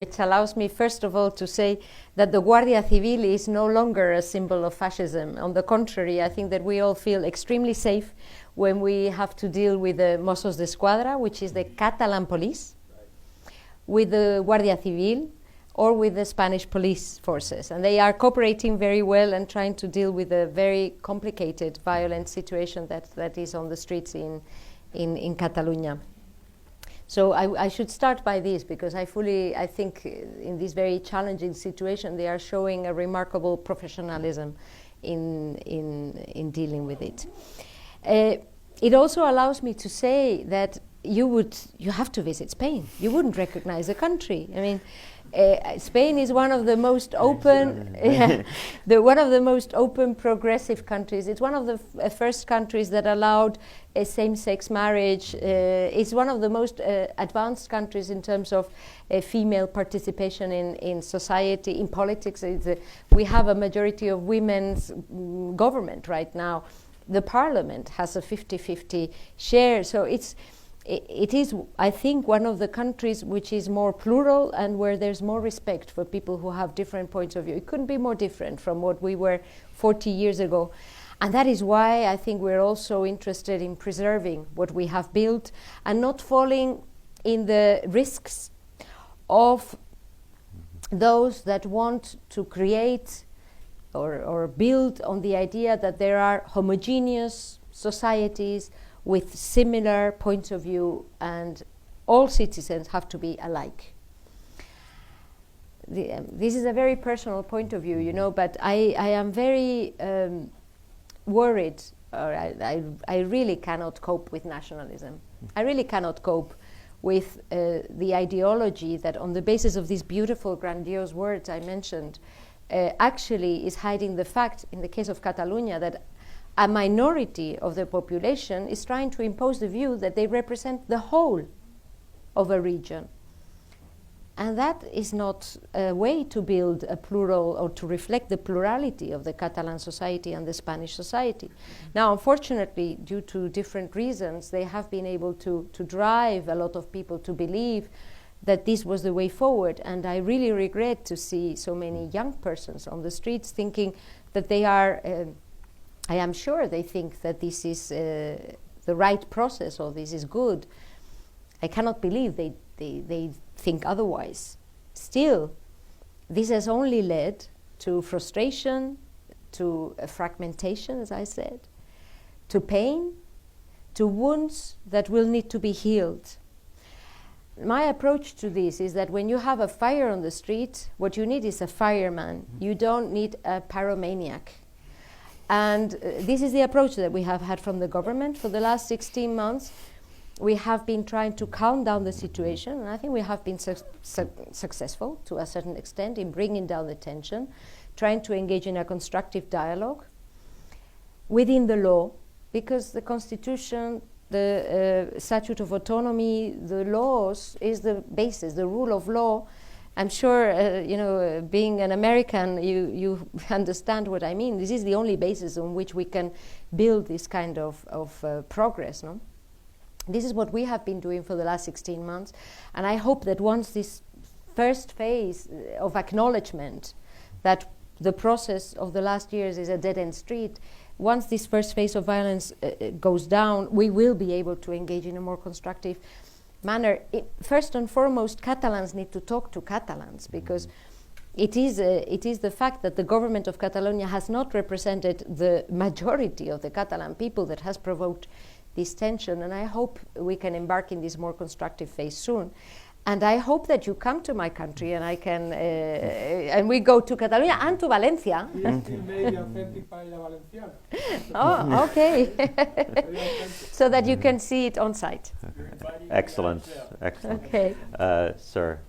Which allows me, first of all, to say that the Guardia Civil is no longer a symbol of fascism. On the contrary, I think that we all feel extremely safe when we have to deal with the Mossos d'Esquadra, which is the Catalan police, with the Guardia Civil, or with the Spanish police forces. And they are cooperating very well and trying to deal with a very complicated, violent situation that is on the streets in Catalonia. So I should start by this, because I think in this very challenging situation, they are showing a remarkable professionalism in dealing with it. It also allows me to say that you have to visit Spain. You wouldn't recognize the country. I mean, Spain is one of the most open, one of the most open, progressive countries. It's one of the first countries that allowed same-sex marriage. It's one of the most advanced countries in terms of female participation in society, in politics. We have a majority of women's government right now. The parliament has a 50-50 share. So it is, I think, one of the countries which is more plural and where there's more respect for people who have different points of view. It couldn't be more different from what we were 40 years ago. And that is why I think we're also interested in preserving what we have built and not falling in the risks of those that want to create or build on the idea that there are homogeneous societies with similar points of view, and all citizens have to be alike. This is a very personal point of view, you know, but I am very worried, or I really cannot cope with nationalism. I really cannot cope with the ideology that, on the basis of these beautiful, grandiose words I mentioned, actually is hiding the fact, in the case of Catalonia, that a minority of the population is trying to impose the view that they represent the whole of a region. And that is not a way to build a plural or to reflect the plurality of the Catalan society and the Spanish society. Now, unfortunately, due to different reasons, they have been able to drive a lot of people to believe that this was the way forward. And I really regret to see so many young persons on the streets thinking that they are I am sure they think that this is the right process, or this is good. I cannot believe they think otherwise. Still, this has only led to frustration, to fragmentation, as I said, to pain, to wounds that will need to be healed. My approach to this is that when you have a fire on the street, what you need is a fireman. You don't need a pyromaniac. And this is the approach that we have had from the government for the last 16 months. We have been trying to calm down the situation, and I think we have been successful to a certain extent in bringing down the tension, trying to engage in a constructive dialogue within the law, because the Constitution, the Statute of Autonomy, the laws is the basis, the rule of law. I'm sure, you know, being an American, you understand what I mean. This is the only basis on which we can build this kind of progress, no? This is what we have been doing for the last 16 months. And I hope that once this first phase of acknowledgement that the process of the last years is a dead-end street, once this first phase of violence goes down, we will be able to engage in a more constructive manner. First and foremost, Catalans need to talk to Catalans, because it is the fact that the government of Catalonia has not represented the majority of the Catalan people that has provoked this tension, and I hope we can embark in this more constructive phase soon. And I hope that you come to my country, and I can, and we go to Catalonia and to Valencia. Oh, okay. So that you can see it on site. Excellent, excellent. Okay. Sir.